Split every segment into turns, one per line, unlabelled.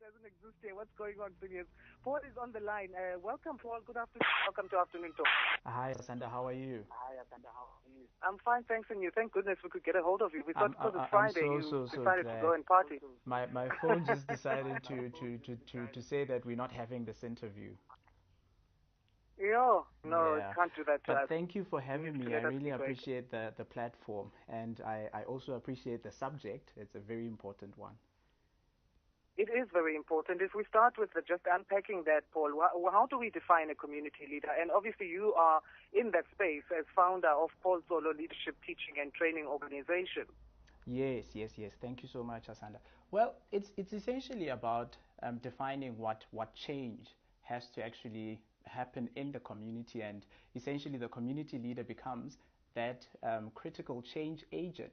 doesn't exist here. What's going on, Phineas? Paul is on the line. Welcome, Paul. Good afternoon. Welcome to Afternoon Talk.
Hi, Sandra. How are you?
I'm fine, thanks, and you. Thank goodness we could get a hold of you. We thought because it's
I'm
Friday, you
so
decided to
glad.
go and party.
My phone just decided to say that we're not having this interview.
No,
Yeah.
it can't do that to
But
us.
thank you for having
Needs to
me. I
let us
really
be quick.
appreciate the platform, and I also appreciate the subject. It's a very important one.
It is very important. If we start with just unpacking that, Paul, how do we define a community leader? And obviously you are in that space as founder of Paul Tsolo Leadership Teaching and Training Organization.
Yes. Thank you so much, Asanda. Well, it's essentially about defining what change has to actually happen in the community, and essentially the community leader becomes that critical change agent,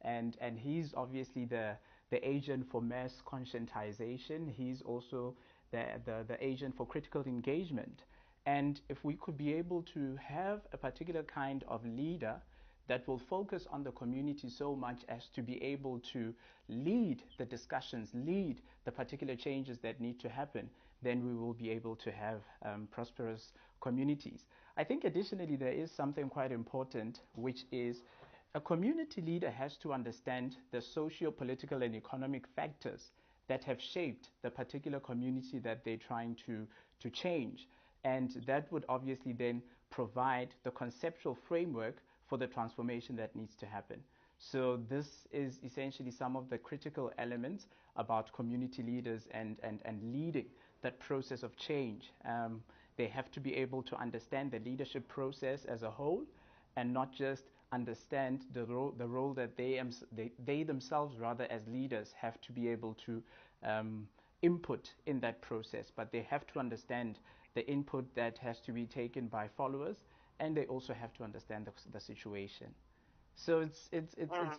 and he's obviously the agent for mass conscientization. He's also the agent for critical engagement. And if we could be able to have a particular kind of leader that will focus on the community so much as to be able to lead the discussions, lead the particular changes that need to happen, then we will be able to have prosperous communities. I think additionally there is something quite important, which is a community leader has to understand the socio-political and economic factors that have shaped the particular community that they're trying to change. And that would obviously then provide the conceptual framework for the transformation that needs to happen. So this is essentially some of the critical elements about community leaders and leading that process of change. They have to be able to understand the leadership process as a whole, and not just understand the role that they themselves, rather as leaders, have to be able to input in that process. But they have to understand the input that has to be taken by followers, and they also have to understand the situation. So it's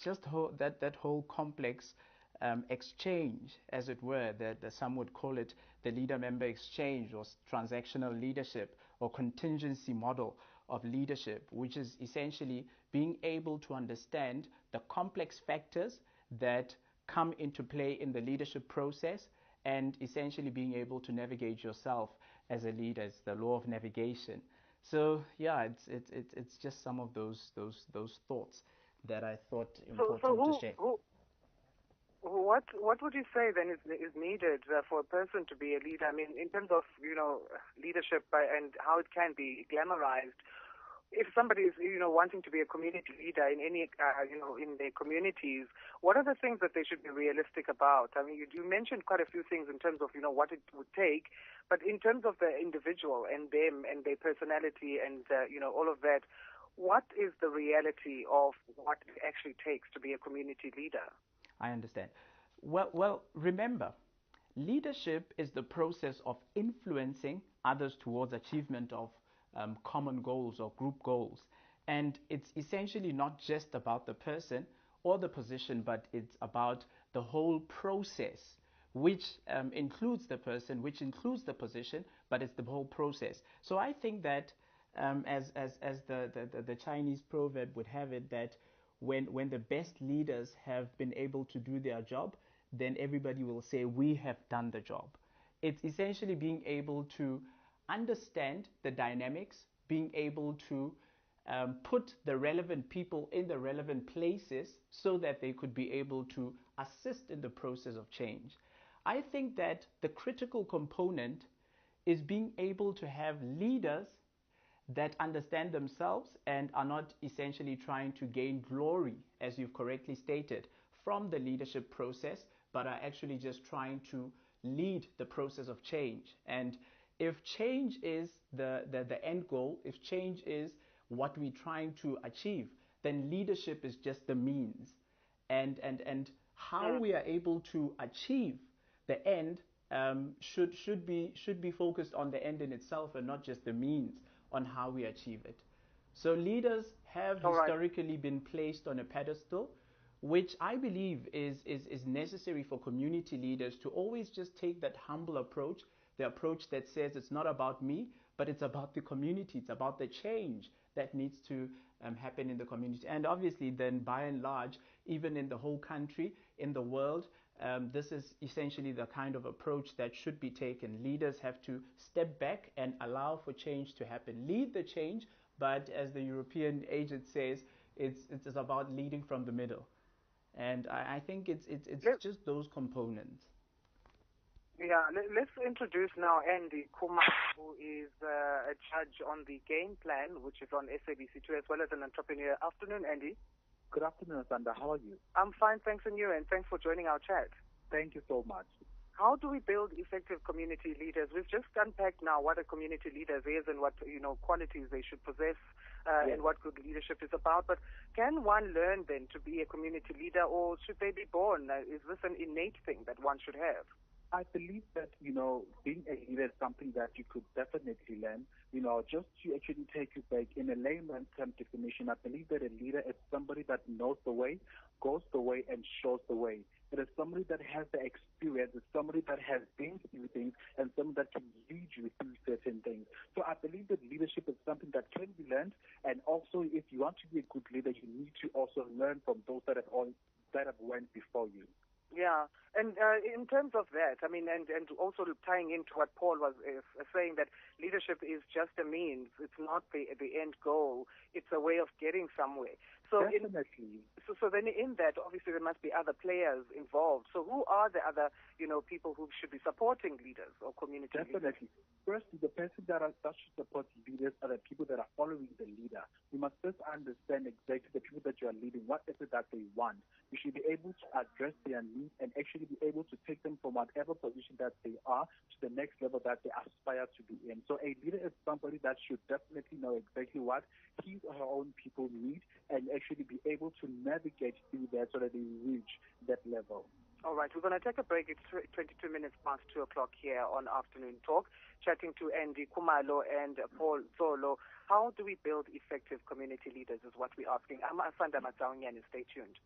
just that whole complex exchange, as it were, that some would call it the leader-member exchange, or transactional leadership, or contingency model of leadership, which is essentially being able to understand the complex factors that come into play in the leadership process, and essentially being able to navigate yourself as a leader. It's the law of navigation. So yeah, it's just some of those thoughts that I thought important to share.
What would you say then is needed for a person to be a leader? I mean, in terms of leadership and how it can be glamorized. If somebody is wanting to be a community leader in any in their communities, what are the things that they should be realistic about? I mean, you mentioned quite a few things in terms of what it would take, but in terms of the individual and them and their personality and all of that, what is the reality of what it actually takes to be a community leader?
I understand. Well, remember, leadership is the process of influencing others towards achievement of common goals or group goals. And it's essentially not just about the person or the position, but it's about the whole process, which includes the person, which includes the position, but it's the whole process. So I think that as the Chinese proverb would have it, that when the best leaders have been able to do their job, then everybody will say, we have done the job. It's essentially being able to understand the dynamics, being able to put the relevant people in the relevant places so that they could be able to assist in the process of change. I think that the critical component is being able to have leaders that understand themselves and are not essentially trying to gain glory, as you've correctly stated, from the leadership process, but are actually just trying to lead the process of change. And if change is the end goal, if change is what we're trying to achieve, then leadership is just the means. And how we are able to achieve the end should be focused on the end in itself, and not just the means on how we achieve it. So leaders have historically been placed on a pedestal, which I believe is necessary for community leaders to always just take that humble approach, the approach that says it's not about me, but it's about the community, it's about the change that needs to happen in the community. And obviously then, by and large, even in the whole country, in the world, this is essentially the kind of approach that should be taken. Leaders have to step back and allow for change to happen. Lead the change, but as the European agent says, it's about leading from the middle. And I think it's just those components.
Yeah, let's introduce now Andy Kuma, who is a judge on the game plan, which is on SABC2, as well as an entrepreneur. Afternoon, Andy.
Good afternoon, Sandra. How are you?
I'm fine, thanks, and you, and thanks for joining our chat.
Thank you so much.
How do we build effective community leaders? We've just unpacked now what a community leader is and what qualities they should possess and what good leadership is about. But can one learn then to be a community leader, or should they be born? Is this an innate thing that one should have?
I believe that, being a leader is something that you could definitely learn. Just to actually take you back in a layman's term definition, I believe that a leader is somebody that knows the way, goes the way, and shows the way. It is somebody that has the experience, it's somebody that has been through things, and somebody that can lead you through certain things. So I believe that leadership is something that can be learned, and also if you want to be a good leader, you need to also learn from those that have went before you.
Yeah, and in terms of that, I mean, and also tying into what Paul was saying, that leadership is just a means. It's not the end goal. It's a way of getting somewhere. So
definitely.
So then in that, obviously, there must be other players involved. So who are the other, people who should be supporting leaders or community
definitely.
leaders?
First, the person that should support leaders are the people that are following the leader. You must first understand exactly the people that you are leading. What is it that they want? You should be able to address their needs and actually be able to take them from whatever position that they are to the next level that they aspire to be in. So a leader is somebody that should definitely know exactly what his or her own people need and actually be able to navigate through that so that they reach that level.
All right, we're going to take a break. It's 22 minutes past 2 o'clock here on Afternoon Talk, chatting to Andy Kumalo and Paul Tsolo. How do we build effective community leaders is what we're asking. I'm Asanda Matsaonyane. Stay tuned.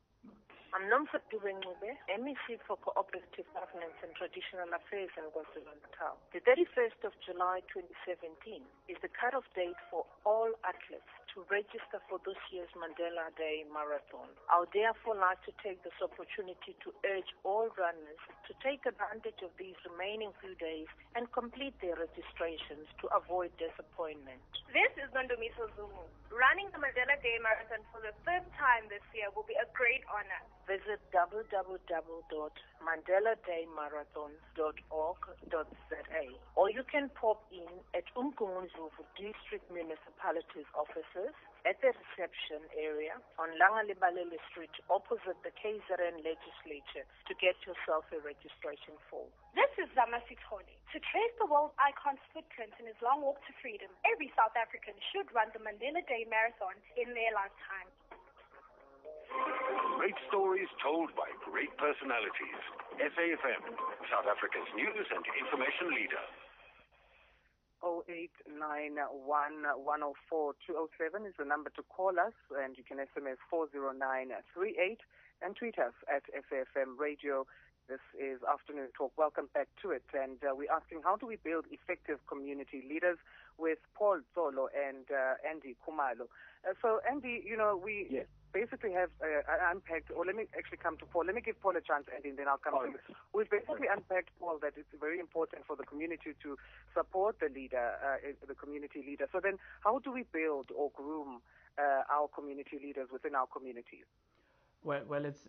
I'm Nomsa Dubengube, MEC for Cooperative Governance and Traditional Affairs in KwaZulu-Natal. The 31st of July 2017 is the cut-off date for all athletes to register for this year's Mandela Day Marathon. I would therefore like to take this opportunity to urge all runners to take advantage of these remaining few days and complete their registrations to avoid disappointment.
This is Nondomiso Zulu. Running the Mandela Day Marathon for the third time this year will be a great honor.
Visit www.mandeladayMarathon.org.za, or you can pop in at Umgungundlovu District Municipality's offices at the reception area on Langalibalele Street opposite the KZN Legislature to get yourself a registration form.
This is Zama Sithole. To trace the world icon's footprint in his long walk to freedom, every South African should run the Mandela Day Marathon in their lifetime.
Great stories told by great personalities. SAFM, South Africa's news and information leader.
0891104207 is the number to call us, and you can SMS 40938 and tweet us at SAFM Radio. This is Afternoon Talk. Welcome back to it. And we're asking, how do we build effective community leaders with Paul Tsolo and Andy Kumalo? So, Andy, we basically have unpacked, or let me actually come to Paul. Let me give Paul a chance, Andy, and then I'll come to you. We've basically unpacked, Paul, that it's very important for the community to support the leader, the community leader. So then how do we build or groom our community leaders within our communities?
Well, it's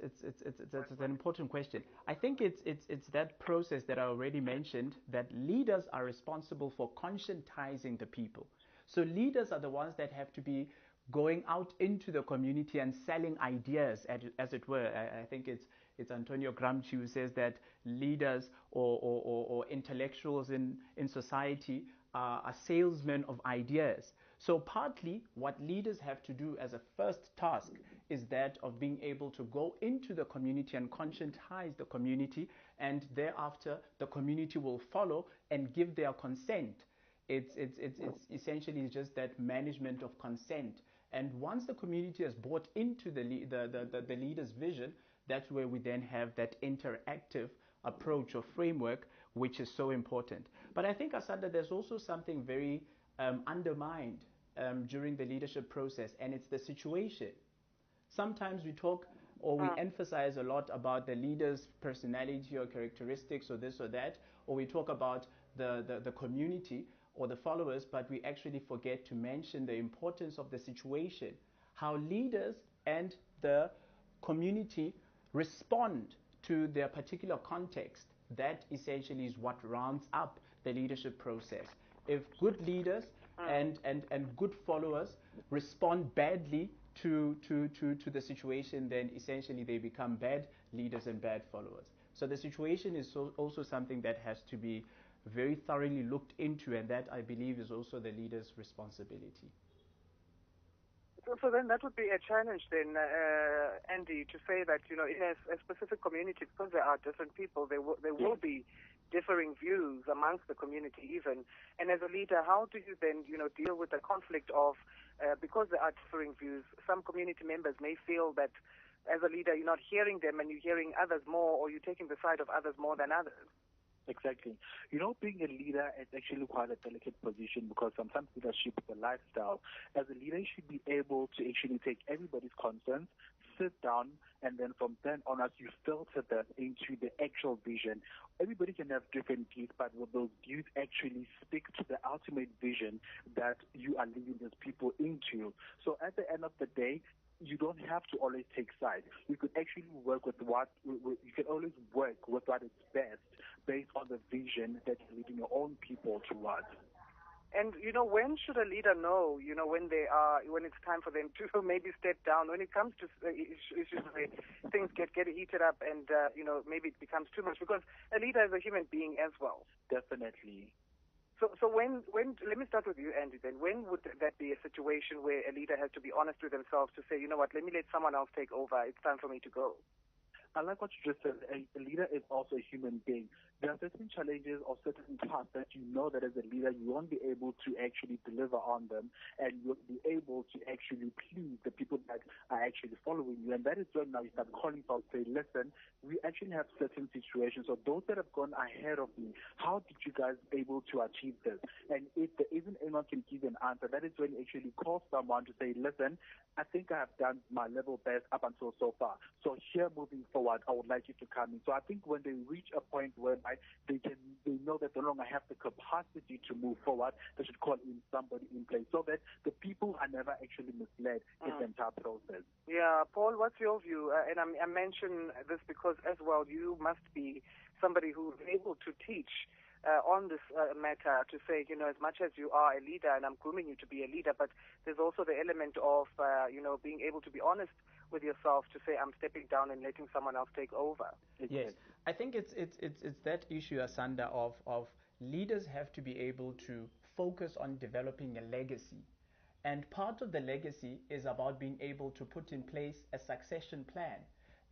an important question. I think it's that process that I already mentioned, that leaders are responsible for conscientizing the people. So leaders are the ones that have to be going out into the community and selling ideas, as it were. I think it's Antonio Gramsci who says that leaders or intellectuals in society are salesmen of ideas. So partly what leaders have to do as a first task is that of being able to go into the community and conscientize the community, and thereafter the community will follow and give their consent. It's essentially just that management of consent. And once the community has bought into the leader's vision, that's where we then have that interactive approach or framework, which is so important. But I think, Asanda, there's also something very undermined during the leadership process, and it's the situation. Sometimes we talk or we emphasize a lot about the leader's personality or characteristics or this or that, or we talk about the community or the followers, but we actually forget to mention the importance of the situation, how leaders and the community respond to their particular context. That essentially is what rounds up the leadership process. If good leaders and good followers respond badly to the situation, then essentially they become bad leaders and bad followers. So the situation is also something that has to be very thoroughly looked into, and that, I believe, is also the leader's responsibility.
So then that would be a challenge then, Andy, to say that, in a specific community, because there are different people, there will be differing views amongst the community even. And as a leader, how do you then, deal with the conflict of, because there are differing views, some community members may feel that as a leader you're not hearing them and you're hearing others more, or you're taking the side of others more than others.
Exactly. Being a leader is actually quite a delicate position, because sometimes leadership is a lifestyle. As a leader, you should be able to actually take everybody's concerns, sit down, and then from then on, as you filter them into the actual vision. Everybody can have different views, but will those views actually stick to the ultimate vision that you are leading those people into? So at the end of the day, you don't have to always take sides. You could actually work with you can always work with what is best based on the vision that you're leading your own people towards.
And, when should a leader know, when it's time for them to maybe step down? When it comes to issues where things get heated up and, maybe it becomes too much, because a leader is a human being as well.
Definitely.
So when let me start with you, Andy, then. When would that be a situation where a leader has to be honest with themselves to say, you know what, let me let someone else take over. It's time for me to go.
I like what you just said. A leader is also a human being. There are certain challenges or certain tasks that you know that as a leader you won't be able to actually deliver on them, and you'll be able to actually please the people that are actually following you. And that is when now you start calling for, say, listen, we actually have certain situations, or those that have gone ahead of me, how did you guys able to achieve this? And if there isn't anyone can give an answer, that is when you actually call someone to say, listen, I think I have done my level best up until so far. So here moving forward, I would like you to come in. So I think when they reach a point where they know that they no longer have the capacity to move forward, they should call in somebody in place so that the people are never actually misled in the entire process.
Yeah, Paul, what's your view? And I mention this because as well, you must be somebody who's able to teach on this matter, to say, as much as you are a leader and I'm grooming you to be a leader, but there's also the element of, being able to be honest with yourself to say, I'm stepping down and letting someone else take over.
Yes, I think it's that issue, Asanda, of leaders have to be able to focus on developing a legacy. And part of the legacy is about being able to put in place a succession plan.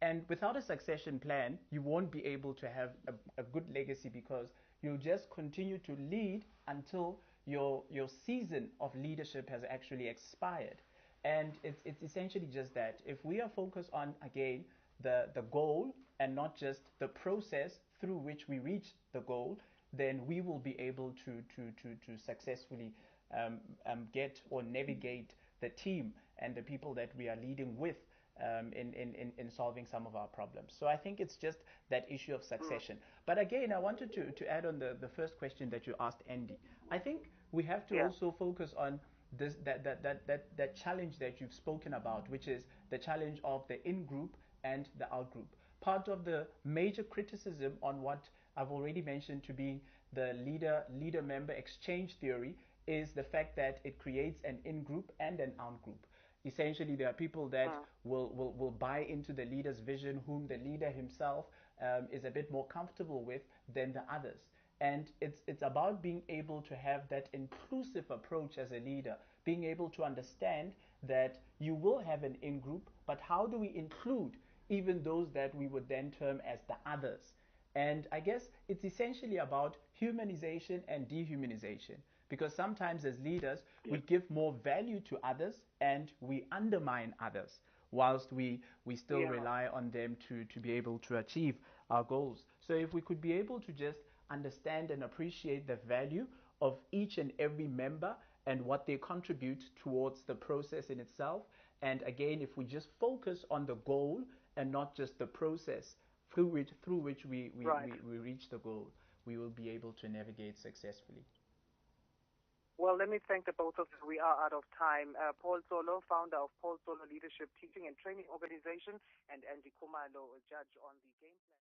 And without a succession plan, you won't be able to have a good legacy, because you'll just continue to lead until your season of leadership has actually expired. And it's essentially just that. If we are focused on, again, the goal and not just the process through which we reach the goal, then we will be able to successfully get or navigate the team and the people that we are leading with in solving some of our problems. So I think it's just that issue of succession. But again, I wanted to add on the first question that you asked, Andy. I think we have to also focus on that challenge that you've spoken about, which is the challenge of the in-group and the out-group. Part of the major criticism on what I've already mentioned to be the leader-member exchange theory is the fact that it creates an in-group and an out-group. Essentially, there are people that will buy into the leader's vision, whom the leader himself is a bit more comfortable with than the others. And it's about being able to have that inclusive approach as a leader, being able to understand that you will have an in-group, but how do we include even those that we would then term as the others? And I guess it's essentially about humanization and dehumanization, because sometimes as leaders, we give more value to others and we undermine others, whilst we still rely on them to be able to achieve our goals. So if we could be able to just understand and appreciate the value of each and every member and what they contribute towards the process in itself, and again, if we just focus on the goal and not just the process through which we
Right.
we reach the goal, we will be able to navigate successfully.
Well, let me thank the both of you. We are out of time. Paul Tsolo, founder of Paul Tsolo Leadership Teaching and Training Organization, and Andy Kumalo, a judge on the game plan.